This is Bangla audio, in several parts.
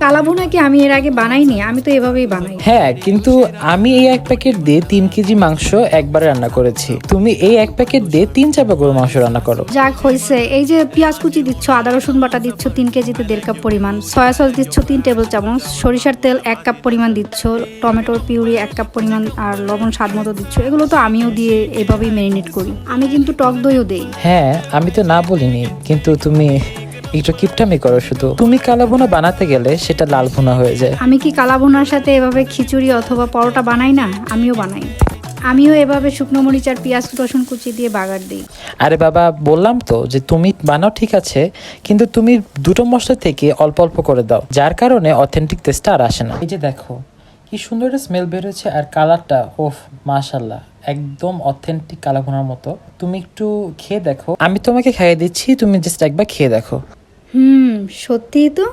কালা ভুনা কি আমি এর আগে বানাইনি? আমি তো এভাবেই বানাই। হ্যাঁ, কিন্তু আমি এই এক প্যাকেট দিয়ে 3 কেজি মাংস একবারে রান্না করেছি। তুমি এই এক প্যাকেট দিয়ে 3 চাপা গরু মাংস রান্না করো। যাক হয়েছে, এই যে পেঁয়াজ কুচি দিচ্ছ, আদা রসুন বাটা দিচ্ছ 3 কেজিতে 1.5 কাপ পরিমাণ, সয়া সস দিচ্ছ 3 টেবিল চামচ, সরিষার তেল 1 কাপ পরিমাণ দিচ্ছ, টমেটোর পিউরি 1 কাপ পরিমাণ আর লবণ স্বাদ মতো দিচ্ছ। এগুলো তো আমিও দিয়ে এভাবেই ম্যারিনেট করি। আমি কিন্তু টক দইও দেই। হ্যাঁ, আমি তো না বলিনি, কিন্তু তুমি একটু কিপটামি করো শুধু। তুমি কালা ভুনা বানাতে গেলে সেটা লাল ভুনা হয়ে যায়। আমি কি কালা ভুনার সাথে এভাবে খিচুড়ি অথবা পরোটা বানাই না? আমিও বানাই। আমিও এভাবে শুকনো মরিচ আর পেঁয়াজ রসুন কুচি দিয়ে বাগার দিই। আরে বাবা, বললাম তো যে তুমি বানাও ঠিক আছে, কিন্তু তুমি দুটো মশলা থেকে অল্প অল্প করে দাও, যার কারণে অথেন্টিক টেস্টটা আর আসে না। এই যে দেখো কি সুন্দর একটা স্মেল বেরোচ্ছে, আর কালারটা ওফ মাশাল্লাহ, একদম অথেন্টিক কালা ভুনার মতো। তুমি একটু খেয়ে দেখো, আমি তোমাকে খাইয়ে দিচ্ছি, তুমি জাস্ট একবার খেয়ে দেখো। সত্যিই তো।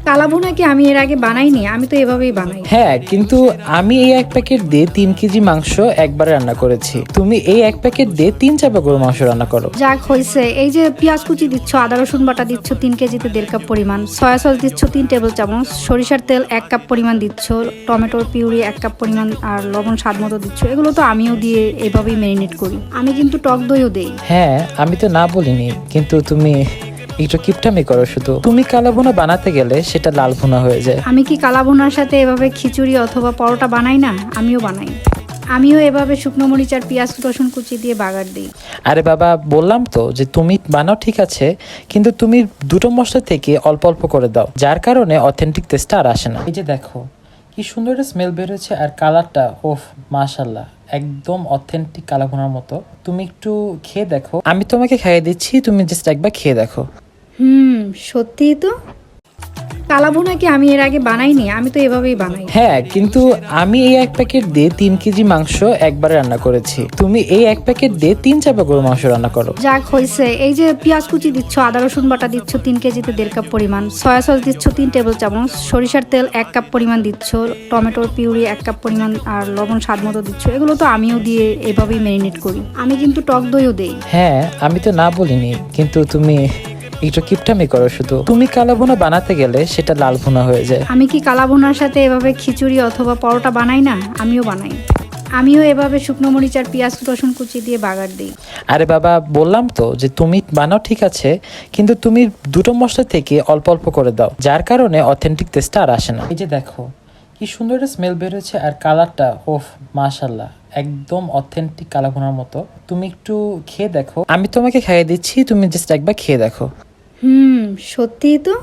কালা ভুনা কি আমি এর আগে বানাইনি? আমি তো এভাবেই বানাই। হ্যাঁ, কিন্তু আমি এই এক প্যাকেট দিয়ে 3 কেজি মাংস একবারে রান্না করেছি। তুমি এই এক প্যাকেট দিয়ে 3 চাপা গরু মাংস রান্না করো। যাক হয়েছে, এই যে পেঁয়াজ কুচি দিচ্ছ, আদা রসুন বাটা দিচ্ছ 3 কেজিতে 1.5 কাপ পরিমাণ, সয়া সস দিচ্ছ 3 টেবিল চামচ, সরিষার তেল 1 কাপ পরিমাণ দিচ্ছ, টমেটোর পিউরি 1 কাপ পরিমাণ আর লবণ স্বাদ মতো দিচ্ছ। এগুলো তো আমিও দিয়ে এভাবেই ম্যারিনেট করি। আমি কিন্তু টক দইও দেই। হ্যাঁ, আমি তো না বলিনি, কিন্তু তুমি একটু কিপটামি করো শুধু। তুমি কালা ভুনা বানাতে গেলে সেটা লাল ভুনা হয়ে যায়। আমি কি কালা ভুনার সাথে এভাবে খিচুড়ি অথবা পরোটা বানাই না? আমিও বানাই। আমিও এভাবে শুকনো মরিচ আর পেঁয়াজ রসুন কুচি দিয়ে বাগার দিই। আরে বাবা, বললাম তো যে তুমি বানাও ঠিক আছে, কিন্তু তুমি দুটো মশলা থেকে অল্প অল্প করে দাও, যার কারণে অথেন্টিক টেস্টটা আর আসে না। এই যে দেখো কি সুন্দর একটা স্মেল বেরোচ্ছে, আর কালারটা ওফ মাশাল্লাহ, একদম অথেন্টিক কালা ভুনার মতো। তুমি একটু খেয়ে দেখো, আমি তোমাকে খাইয়ে দিচ্ছি, তুমি জাস্ট একবার খেয়ে দেখো। সত্যিই তো। কালা ভুনা কি আমি এর আগে বানাইনি? আমি তো এভাবেই বানাই। হ্যাঁ, কিন্তু আমি এই এক প্যাকেট দিয়ে 3 কেজি মাংস একবারে রান্না করেছি। তুমি এই এক প্যাকেট দিয়ে 3 চাপা গরু মাংস রান্না করো। যাক হয়েছে, এই যে পেঁয়াজ কুচি দিচ্ছ, আদা রসুন বাটা দিচ্ছ 3 কেজিতে 1.5 কাপ পরিমাণ, সয়া সস দিচ্ছ 3 টেবিল চামচ, সরিষার তেল 1 কাপ পরিমাণ দিচ্ছ, টমেটোর পিউরি 1 কাপ পরিমাণ আর লবণ স্বাদ মতো দিচ্ছ। এগুলো তো আমিও দিয়ে এভাবেই ম্যারিনেট করি। আমি কিন্তু টক দইও দেই। হ্যাঁ, আমি তো না বলিনি, কিন্তু তুমি একটু কিপটামি করো শুধু। তুমি কালা ভুনা বানাতে গেলে সেটা লাল ভুনা হয়ে যায়। আমি কি কালা ভুনার সাথে এভাবে খিচুড়ি অথবা পরোটা বানাই না? আমিও বানাই। আমিও এভাবে শুকনো মরিচ আর পেঁয়াজ রসুন কুচি দিয়ে বাগার দিই। আরে বাবা, বললাম তো যে তুমি বানাও ঠিক আছে, কিন্তু তুমি দুটো মশলা থেকে অল্প অল্প করে দাও, যার কারণে অথেন্টিক টেস্টটা আর আসে না। এই যে দেখো কি সুন্দর একটা স্মেল বেরোচ্ছে, আর কালারটা ওফ মাশাল্লাহ, একদম অথেন্টিক কালা ভুনার মতো। তুমি একটু খেয়ে দেখো, আমি তোমাকে খাইয়ে দিচ্ছি, তুমি জাস্ট একবার খেয়ে দেখো। সত্যিই তো।